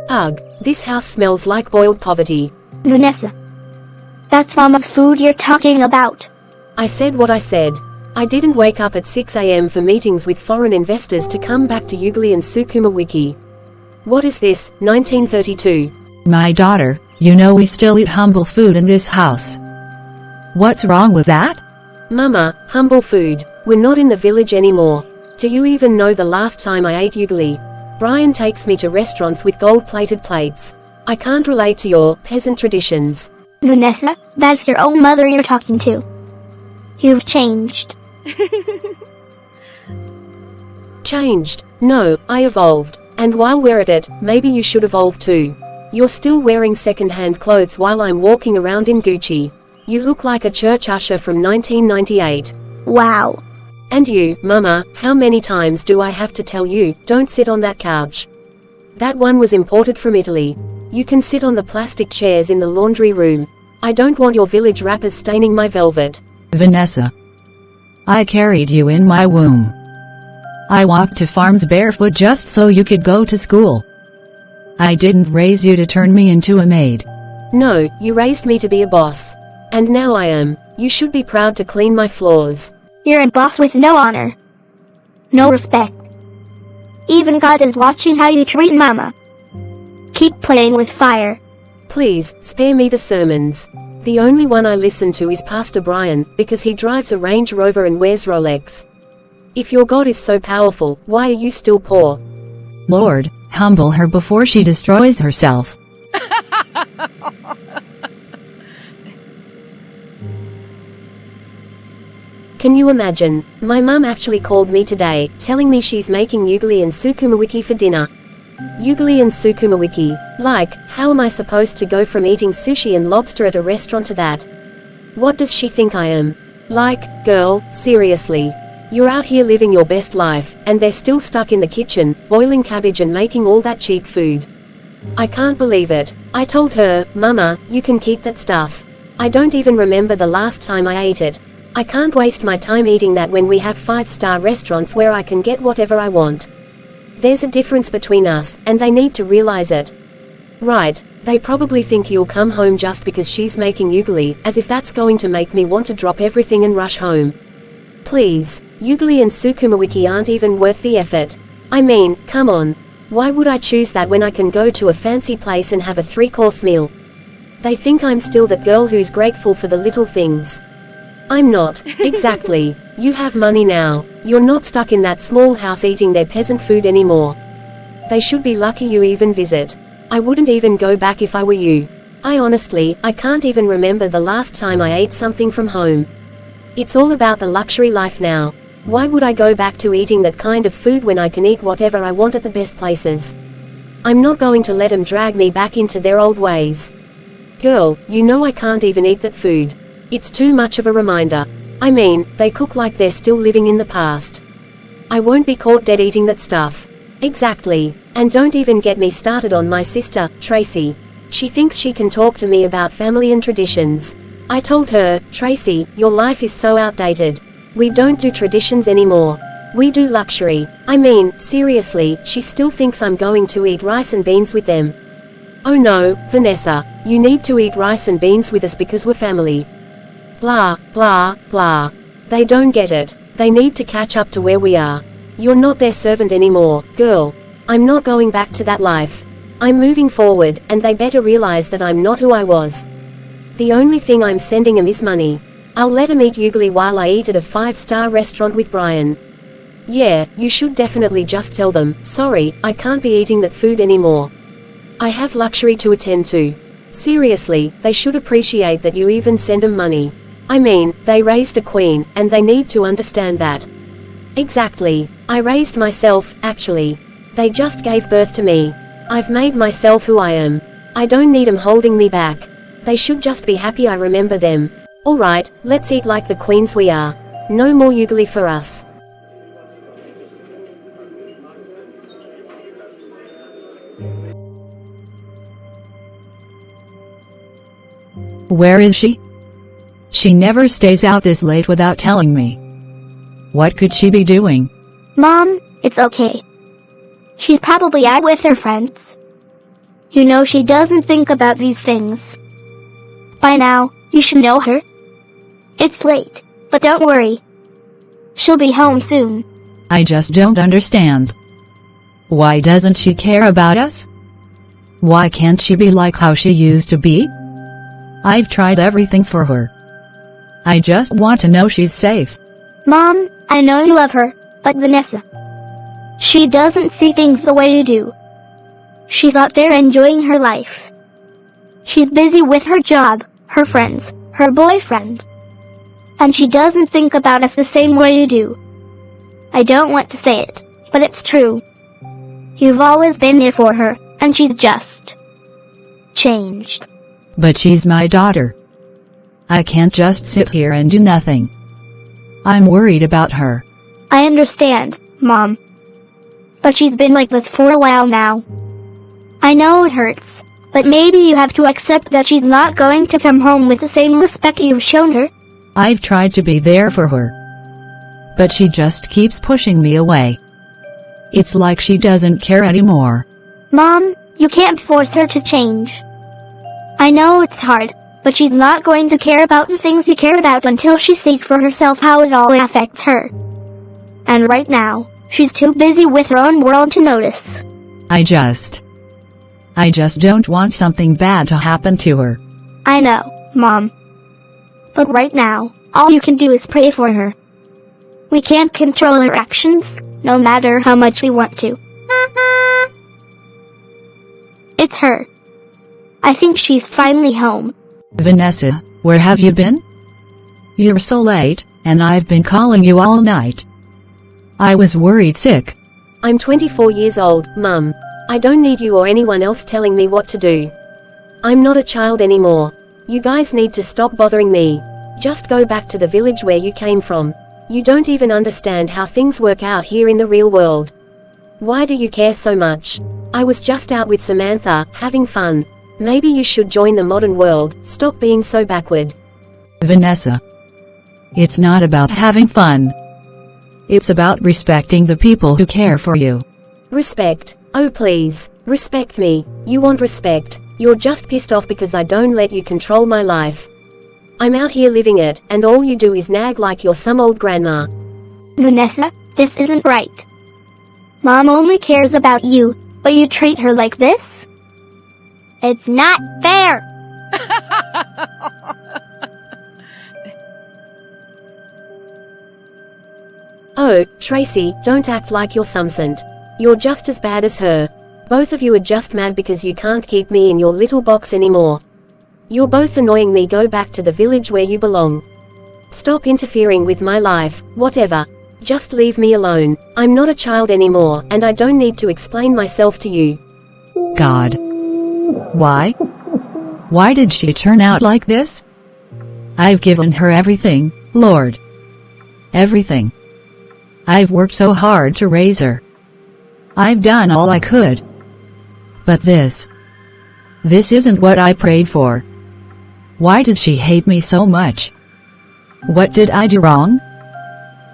Ugh, this house smells like boiled poverty. Vanessa. That's Mama's food you're talking about. I said what I said. I didn't wake up at 6 a.m. for meetings with foreign investors to come back to Ugly and Sukuma Wiki. What is this, 1932? My daughter, you know we still eat humble food in this house. What's wrong with that? Mama, humble food. We're not in the village anymore. Do you even know the last time I ate Ugly? Brian takes me to restaurants with gold-plated plates. I can't relate to your peasant traditions. Vanessa, that's your own mother you're talking to. You've changed. Changed? No, I evolved. And while we're at it, maybe you should evolve too. You're still wearing second-hand clothes while I'm walking around in Gucci. You look like a church usher from 1998. Wow. And you, Mama, how many times do I have to tell you, don't sit on that couch? That one was imported from Italy. You can sit on the plastic chairs in the laundry room. I don't want your village wrappers staining my velvet. Vanessa. I carried you in my womb. I walked to farms barefoot just so you could go to school. I didn't raise you to turn me into a maid. No, you raised me to be a boss. And now I am. You should be proud to clean my floors. You're a boss with no honor. No respect. Even God is watching how you treat Mama. Keep playing with fire. Please, spare me the sermons. The only one I listen to is Pastor Brian, because he drives a Range Rover and wears Rolex. If your God is so powerful, why are you still poor? Lord, humble her before she destroys herself. Can you imagine? My mum actually called me today, telling me she's making Ugly and Sukuma Wiki for dinner. Ugly and Sukuma Wiki. Like, how am I supposed to go from eating sushi and lobster at a restaurant to that? What does she think I am? Like, girl, seriously. You're out here living your best life, and they're still stuck in the kitchen, boiling cabbage and making all that cheap food. I can't believe it. I told her, Mama, you can keep that stuff. I don't even remember the last time I ate it. I can't waste my time eating that when we have 5-star restaurants where I can get whatever I want. There's a difference between us, and they need to realize it. Right, they probably think you'll come home just because she's making Ugly, as if that's going to make me want to drop everything and rush home. Please, Ugly and Sukuma Wiki aren't even worth the effort. I mean, come on. Why would I choose that when I can go to a fancy place and have a 3-course meal? They think I'm still that girl who's grateful for the little things. I'm not, exactly. You have money now. You're not stuck in that small house eating their peasant food anymore. They should be lucky you even visit. I wouldn't even go back if I were you. I can't even remember the last time I ate something from home. It's all about the luxury life now. Why would I go back to eating that kind of food when I can eat whatever I want at the best places? I'm not going to let them drag me back into their old ways. Girl, you know I can't even eat that food. It's too much of a reminder. I mean, they cook like they're still living in the past. I won't be caught dead eating that stuff. Exactly. And don't even get me started on my sister, Tracy. She thinks she can talk to me about family and traditions. I told her, Tracy, your life is so outdated. We don't do traditions anymore. We do luxury. I mean, seriously, she still thinks I'm going to eat rice and beans with them. Oh no, Vanessa, you need to eat rice and beans with us because we're family. Blah, blah, blah. They don't get it. They need to catch up to where we are. You're not their servant anymore, girl. I'm not going back to that life. I'm moving forward, and they better realize that I'm not who I was. The only thing I'm sending them is money. I'll let them eat Ugly while I eat at a 5-star restaurant with Brian. Yeah, you should definitely just tell them, sorry, I can't be eating that food anymore. I have luxury to attend to. Seriously, they should appreciate that you even send them money. I mean, they raised a queen, and they need to understand that. Exactly. I raised myself, actually. They just gave birth to me. I've made myself who I am. I don't need them holding me back. They should just be happy I remember them. Alright, let's eat like the queens we are. No more Ugly for us. Where is she? She never stays out this late without telling me. What could she be doing? Mom, it's okay. She's probably out with her friends. You know she doesn't think about these things. By now, you should know her. It's late, but don't worry. She'll be home soon. I just don't understand. Why doesn't she care about us? Why can't she be like how she used to be? I've tried everything for her. I just want to know she's safe. Mom, I know you love her, but Vanessa. She doesn't see things the way you do. She's out there enjoying her life. She's busy with her job, her friends, her boyfriend. And she doesn't think about us the same way you do. I don't want to say it, but it's true. You've always been there for her, and she's just changed. But she's my daughter. I can't just sit here and do nothing. I'm worried about her. I understand, Mom. But she's been like this for a while now. I know it hurts, but maybe you have to accept that she's not going to come home with the same respect you've shown her. I've tried to be there for her. But she just keeps pushing me away. It's like she doesn't care anymore. Mom, you can't force her to change. I know it's hard, but she's not going to care about the things you care about until she sees for herself how it all affects her. And right now, she's too busy with her own world to notice. I just don't want something bad to happen to her. I know, Mom. But right now, all you can do is pray for her. We can't control her actions, no matter how much we want to. It's her. I think she's finally home. Vanessa, where have you been? You're so late, and I've been calling you all night. I was worried sick. I'm 24 years old, Mum. I don't need you or anyone else telling me what to do. I'm not a child anymore. You guys need to stop bothering me. Just go back to the village where you came from. You don't even understand how things work out here in the real world. Why do you care so much? I was just out with Samantha, having fun. Maybe you should join the modern world, stop being so backward. Vanessa. It's not about having fun. It's about respecting the people who care for you. Respect? Oh please, respect me. You want respect. You're just pissed off because I don't let you control my life. I'm out here living it, and all you do is nag like you're some old grandma. Vanessa, this isn't right. Mom only cares about you, but you treat her like this? It's not fair! Oh, Tracy, don't act like you're some saint. You're just as bad as her. Both of you are just mad because you can't keep me in your little box anymore. You're both annoying me. Go back to the village where you belong. Stop interfering with my life, whatever. Just leave me alone. I'm not a child anymore, and I don't need to explain myself to you. God. Why? Why did she turn out like this? I've given her everything, Lord. Everything. I've worked so hard to raise her. I've done all I could. But this isn't what I prayed for. Why does she hate me so much? What did I do wrong?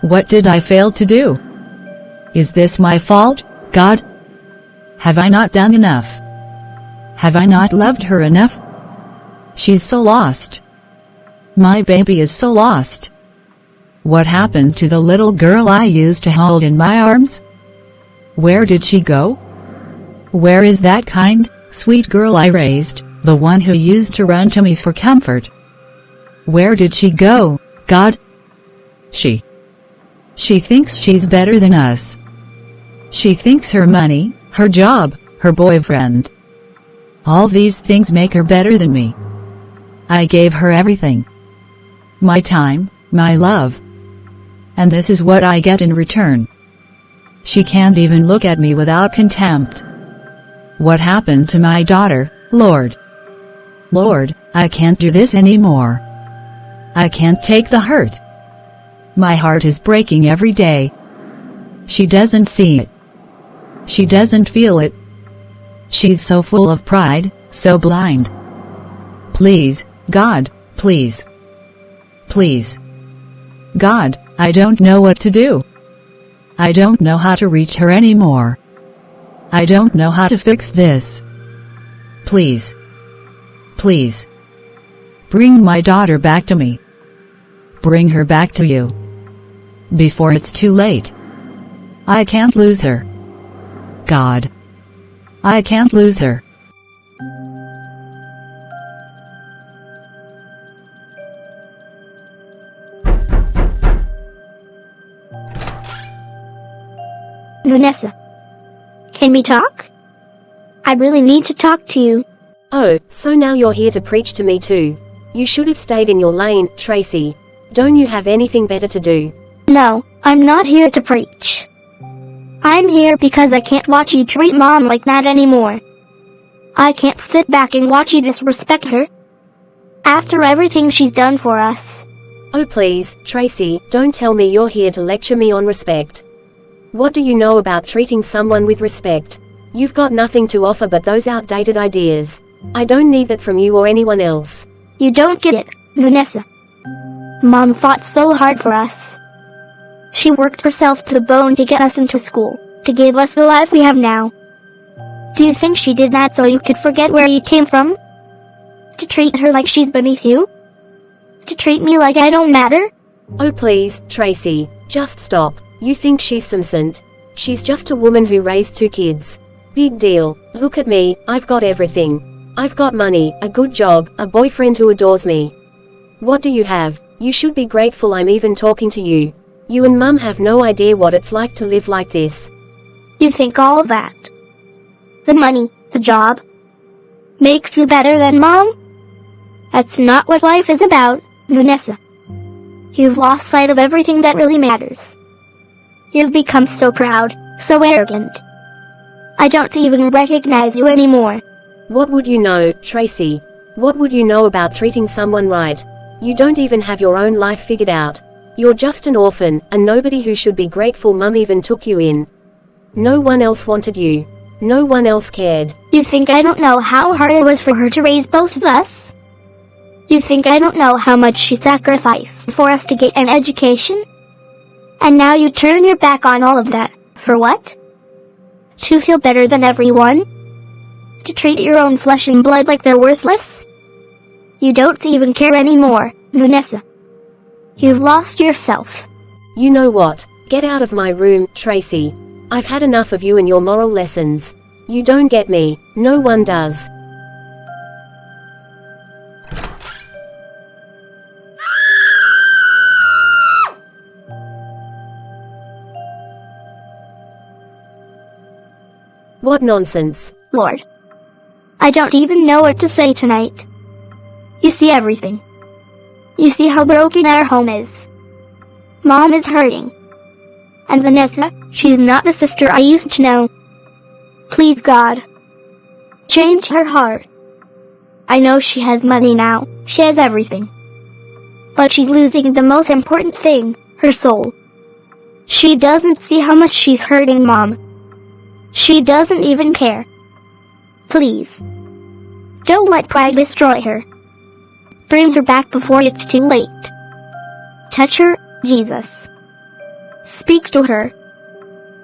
What did I fail to do? Is this my fault, God? Have I not done enough? Have I not loved her enough? She's so lost. My baby is so lost. What happened to the little girl I used to hold in my arms? Where did she go? Where is that kind, sweet girl I raised, the one who used to run to me for comfort? Where did she go, God? She thinks she's better than us. She thinks her money, her job, her boyfriend, all these things make her better than me. I gave her everything. My time, my love. And this is what I get in return. She can't even look at me without contempt. What happened to my daughter, Lord? Lord, I can't do this anymore. I can't take the hurt. My heart is breaking every day. She doesn't see it. She doesn't feel it. She's so full of pride, so blind. Please, God, please. Please. God, I don't know what to do. I don't know how to reach her anymore. I don't know how to fix this. Please. Please. Bring my daughter back to me. Bring her back to you. Before it's too late. I can't lose her. God. I can't lose her. Vanessa. Can we talk? I really need to talk to you. Oh, so now you're here to preach to me too. You should have stayed in your lane, Tracy. Don't you have anything better to do? No, I'm not here to preach. I'm here because I can't watch you treat Mom like that anymore. I can't sit back and watch you disrespect her. After everything she's done for us. Oh please, Tracy, don't tell me you're here to lecture me on respect. What do you know about treating someone with respect? You've got nothing to offer but those outdated ideas. I don't need that from you or anyone else. You don't get it, Vanessa. Mom fought so hard for us. She worked herself to the bone to get us into school, to give us the life we have now. Do you think she did that so you could forget where you came from? To treat her like she's beneath you? To treat me like I don't matter? Oh please, Tracy, just stop. You think she's some saint. She's just a woman who raised 2 kids. Big deal. Look at me, I've got everything. I've got money, a good job, a boyfriend who adores me. What do you have? You should be grateful I'm even talking to you. You and Mum have no idea what it's like to live like this. You think all of that? The money, the job, makes you better than Mom? That's not what life is about, Vanessa. You've lost sight of everything that really matters. You've become so proud, so arrogant. I don't even recognize you anymore. What would you know, Tracy? What would you know about treating someone right? You don't even have your own life figured out. You're just an orphan, and nobody who should be grateful Mum even took you in. No one else wanted you. No one else cared. You think I don't know how hard it was for her to raise both of us? You think I don't know how much she sacrificed for us to get an education? And now you turn your back on all of that. For what? To feel better than everyone? To treat your own flesh and blood like they're worthless? You don't even care anymore, Vanessa. You've lost yourself. You know what? Get out of my room, Tracy. I've had enough of you and your moral lessons. You don't get me. No one does. What nonsense. Lord. I don't even know what to say tonight. You see everything. You see how broken our home is. Mom is hurting. And Vanessa, she's not the sister I used to know. Please God. Change her heart. I know she has money now, she has everything. But she's losing the most important thing, her soul. She doesn't see how much she's hurting Mom. She doesn't even care. Please. Don't let pride destroy her. Bring her back before it's too late. Touch her, Jesus. Speak to her.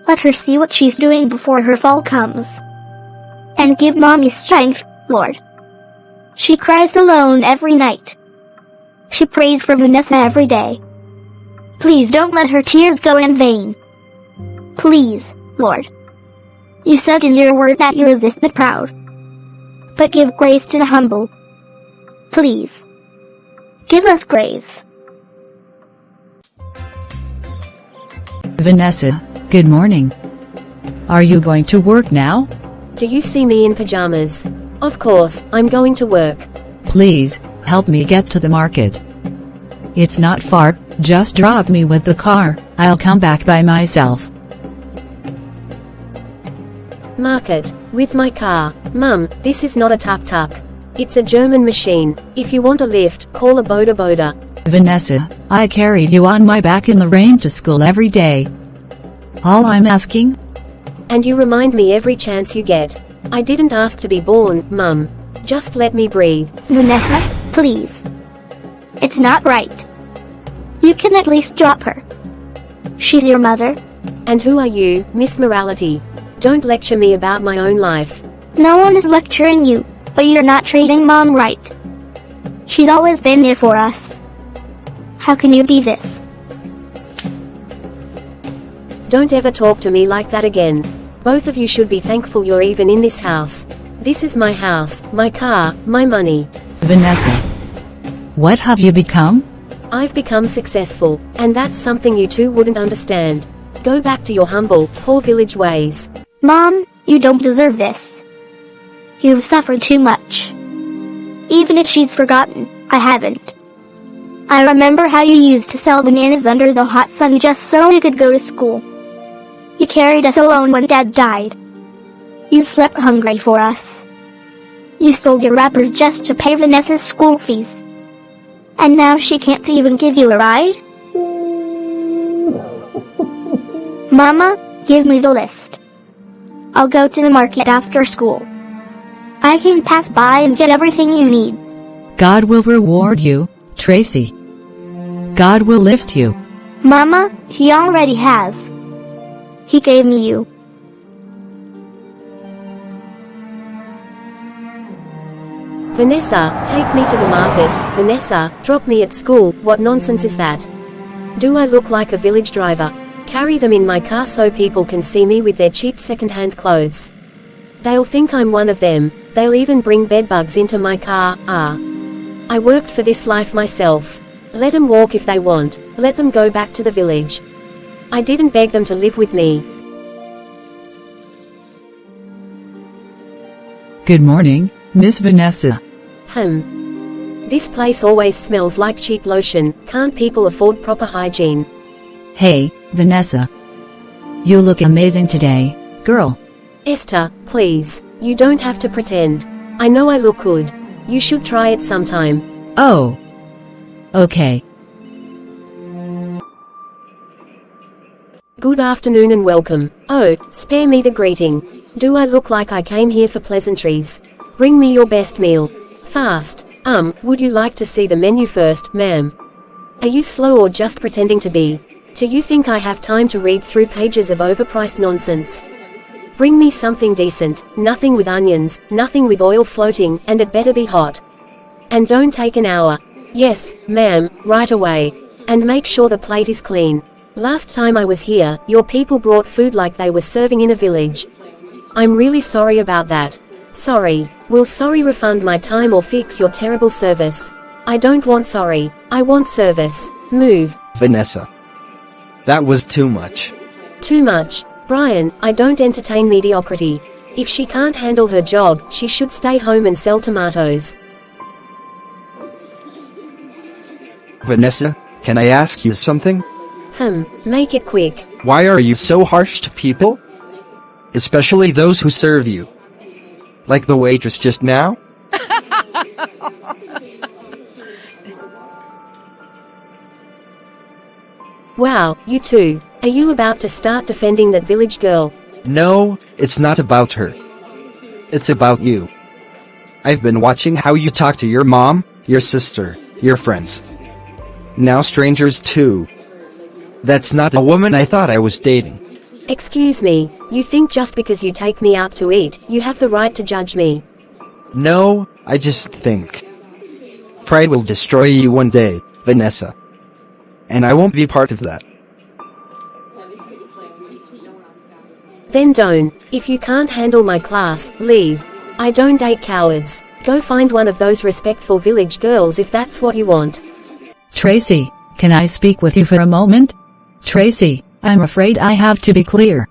Let her see what she's doing before her fall comes. And give Mommy strength, Lord. She cries alone every night. She prays for Vanessa every day. Please don't let her tears go in vain. Please, Lord. You said in your word that you resist the proud, but give grace to the humble. Please. Give us grace. Vanessa, good morning. Are you going to work now? Do you see me in pajamas? Of course, I'm going to work. Please, help me get to the market. It's not far, just drop me with the car, I'll come back by myself. Market, with my car. Mum, this is not a tuk-tuk. It's a German machine. If you want a lift, call a boda boda. Vanessa, I carried you on my back in the rain to school every day. All I'm asking? And you remind me every chance you get. I didn't ask to be born, Mum. Just let me breathe. Vanessa, please. It's not right. You can at least drop her. She's your mother. And who are you, Miss Morality? Don't lecture me about my own life. No one is lecturing you, But you're not treating Mom right. She's always been there for us. How can you be this? Don't ever talk to me like that again. Both of you should be thankful you're even in this house. This is my house, my car, my money. Vanessa. What have you become? I've become successful, and that's something you two wouldn't understand. Go back to your humble, poor village ways. Mom, you don't deserve this. You've suffered too much. Even if she's forgotten, I haven't. I remember how you used to sell bananas under the hot sun just so you could go to school. You carried us alone when Dad died. You slept hungry for us. You sold your wrappers just to pay Vanessa's school fees. And now she can't even give you a ride? Mama, give me the list. I'll go to the market after school. I can pass by and get everything you need. God will reward you, Tracy. God will lift you. Mama, He already has. He gave me you. Vanessa, take me to the market. Vanessa, drop me at school. What nonsense is that? Do I look like a village driver? Carry them in my car so people can see me with their cheap second-hand clothes. They'll think I'm one of them. They'll even bring bedbugs into my car. I worked for this life myself. Let them walk if they want. Let them go back to the village. I didn't beg them to live with me. Good morning, Miss Vanessa. This place always smells like cheap lotion. Can't people afford proper hygiene? Hey, Vanessa. You look amazing today, girl. Esther, please. You don't have to pretend. I know I look good. You should try it sometime. Oh. Okay. Good afternoon and welcome. Oh, spare me the greeting. Do I look like I came here for pleasantries? Bring me your best meal. Fast. Would you like to see the menu first, ma'am? Are you slow or just pretending to be? Do you think I have time to read through pages of overpriced nonsense? Bring me something decent, nothing with onions, nothing with oil floating, and it better be hot. And don't take an hour. Yes, ma'am, right away. And make sure the plate is clean. Last time I was here, your people brought food like they were serving in a village. I'm really sorry about that. Sorry. Will sorry refund my time or fix your terrible service? I don't want sorry. I want service. Move. Vanessa. That was too much. Too much. Brian, I don't entertain mediocrity. If she can't handle her job, she should stay home and sell tomatoes. Vanessa, can I ask you something? Make it quick. Why are you so harsh to people? Especially those who serve you. Like the waitress just now? Wow, you two. Are you about to start defending that village girl? No, it's not about her. It's about you. I've been watching how you talk to your mom, your sister, your friends. Now strangers too. That's not a woman I thought I was dating. Excuse me, you think just because you take me out to eat, you have the right to judge me? No, I just think. Pride will destroy you one day, Vanessa. And I won't be part of that. Then don't. If you can't handle my class, leave. I don't date cowards. Go find one of those respectful village girls if that's what you want. Tracy, can I speak with you for a moment? Tracy, I'm afraid I have to be clear.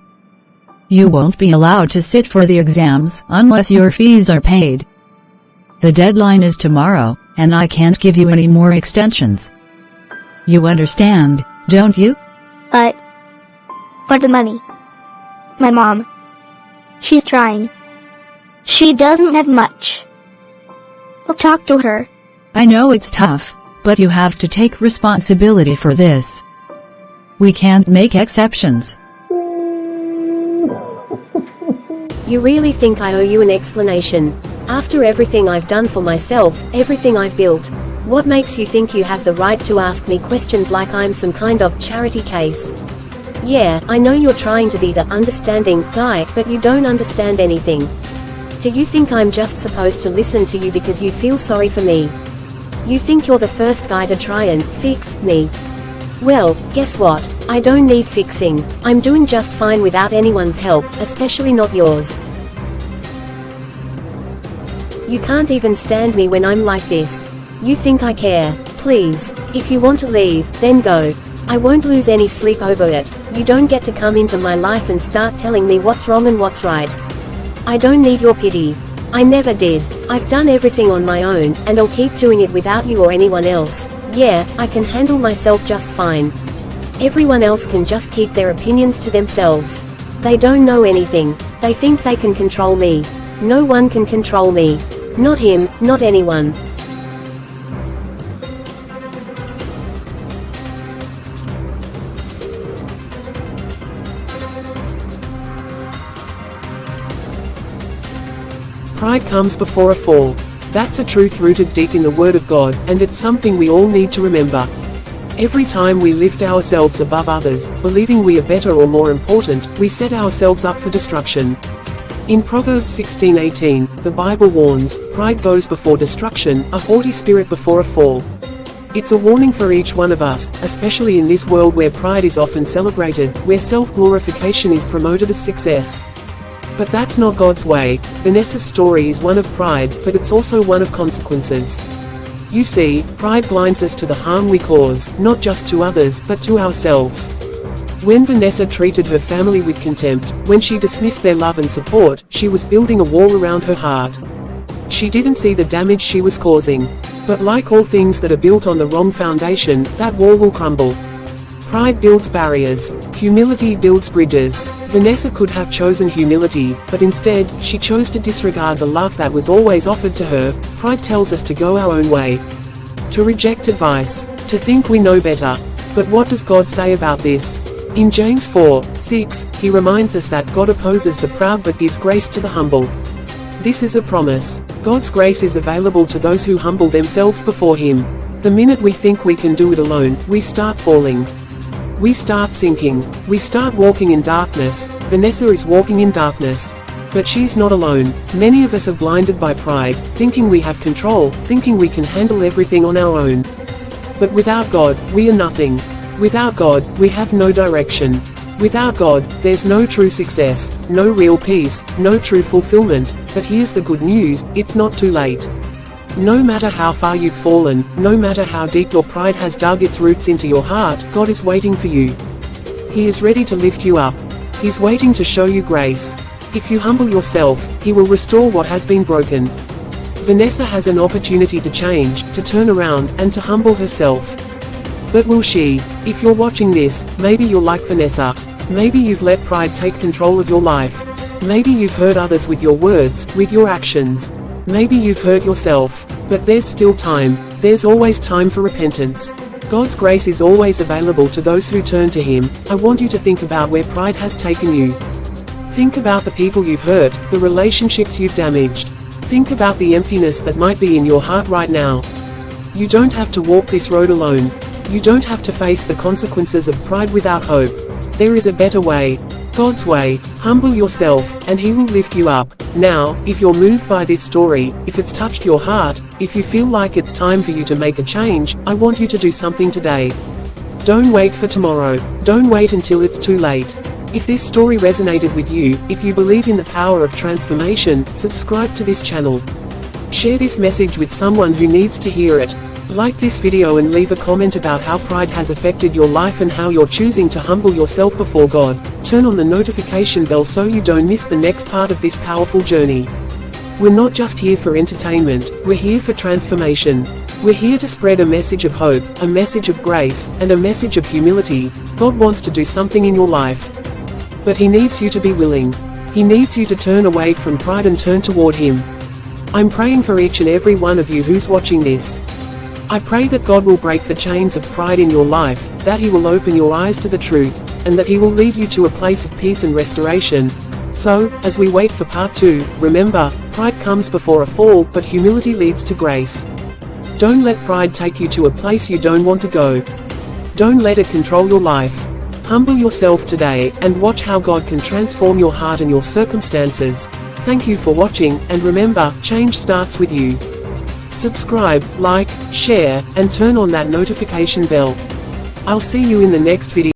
You won't be allowed to sit for the exams unless your fees are paid. The deadline is tomorrow, and I can't give you any more extensions. You understand, don't you? But the money. My mom. She's trying. She doesn't have much. I'll talk to her. I know it's tough, but you have to take responsibility for this. We can't make exceptions. You really think I owe you an explanation? After everything I've done for myself, everything I've built, what makes you think you have the right to ask me questions like I'm some kind of charity case? Yeah, I know you're trying to be the understanding guy, but you don't understand anything. Do you think I'm just supposed to listen to you because you feel sorry for me? You think you're the first guy to try and fix me? Well, guess what? I don't need fixing. I'm doing just fine without anyone's help, especially not yours. You can't even stand me when I'm like this. You think I care? Please, if you want to leave, then go. I won't lose any sleep over it. You don't get to come into my life and start telling me what's wrong and what's right. I don't need your pity. I never did. I've done everything on my own, and I'll keep doing it without you or anyone else. Yeah, I can handle myself just fine. Everyone else can just keep their opinions to themselves. They don't know anything. They think they can control me. No one can control me. Not him, not anyone. Pride comes before a fall. That's a truth rooted deep in the Word of God, and it's something we all need to remember. Every time we lift ourselves above others, believing we are better or more important, we set ourselves up for destruction. In Proverbs 16:18, the Bible warns, "Pride goes before destruction, a haughty spirit before a fall." It's a warning for each one of us, especially in this world where pride is often celebrated, where self-glorification is promoted as success. But that's not God's way. Vanessa's story is one of pride, but it's also one of consequences. You see, pride blinds us to the harm we cause, not just to others, but to ourselves. When Vanessa treated her family with contempt, when she dismissed their love and support, she was building a wall around her heart. She didn't see the damage she was causing. But like all things that are built on the wrong foundation, that wall will crumble. Pride builds barriers. Humility builds bridges. Vanessa could have chosen humility, but instead, she chose to disregard the love that was always offered to her. Pride tells us to go our own way, to reject advice, to think we know better. But what does God say about this? In James 4:6, he reminds us that God opposes the proud but gives grace to the humble. This is a promise. God's grace is available to those who humble themselves before Him. The minute we think we can do it alone, we start falling. We start sinking. We start walking in darkness. Vanessa is walking in darkness. But she's not alone. Many of us are blinded by pride, thinking we have control, thinking we can handle everything on our own. But without God, we are nothing. Without God, we have no direction. Without God, there's no true success, no real peace, no true fulfillment. But here's the good news, it's not too late. No matter how far you've fallen, no matter how deep your pride has dug its roots into your heart, God is waiting for you. He is ready to lift you up. He's waiting to show you grace. If you humble yourself, He will restore what has been broken. Vanessa has an opportunity to change, to turn around, and to humble herself. But will she? If you're watching this, maybe you're like Vanessa. Maybe you've let pride take control of your life. Maybe you've hurt others with your words, with your actions. Maybe you've hurt yourself. But there's still time. There's always time for repentance. God's grace is always available to those who turn to Him. I want you to think about where pride has taken you. Think about the people you've hurt, the relationships you've damaged. Think about the emptiness that might be in your heart right now. You don't have to walk this road alone. You don't have to face the consequences of pride without hope. There is a better way. God's way. Humble yourself, and He will lift you up. Now, if you're moved by this story, if it's touched your heart, if you feel like it's time for you to make a change, I want you to do something today. Don't wait for tomorrow. Don't wait until it's too late. If this story resonated with you, if you believe in the power of transformation, subscribe to this channel. Share this message with someone who needs to hear it. Like this video and leave a comment about how pride has affected your life and how you're choosing to humble yourself before God. Turn on the notification bell so you don't miss the next part of this powerful journey. We're not just here for entertainment, we're here for transformation. We're here to spread a message of hope, a message of grace, and a message of humility. God wants to do something in your life. But He needs you to be willing. He needs you to turn away from pride and turn toward Him. I'm praying for each and every one of you who's watching this. I pray that God will break the chains of pride in your life, that He will open your eyes to the truth, and that He will lead you to a place of peace and restoration. So, as we wait for part 2, remember, pride comes before a fall, but humility leads to grace. Don't let pride take you to a place you don't want to go. Don't let it control your life. Humble yourself today, and watch how God can transform your heart and your circumstances. Thank you for watching, and remember, change starts with you. Subscribe, like, share, and turn on that notification bell. I'll see you in the next video.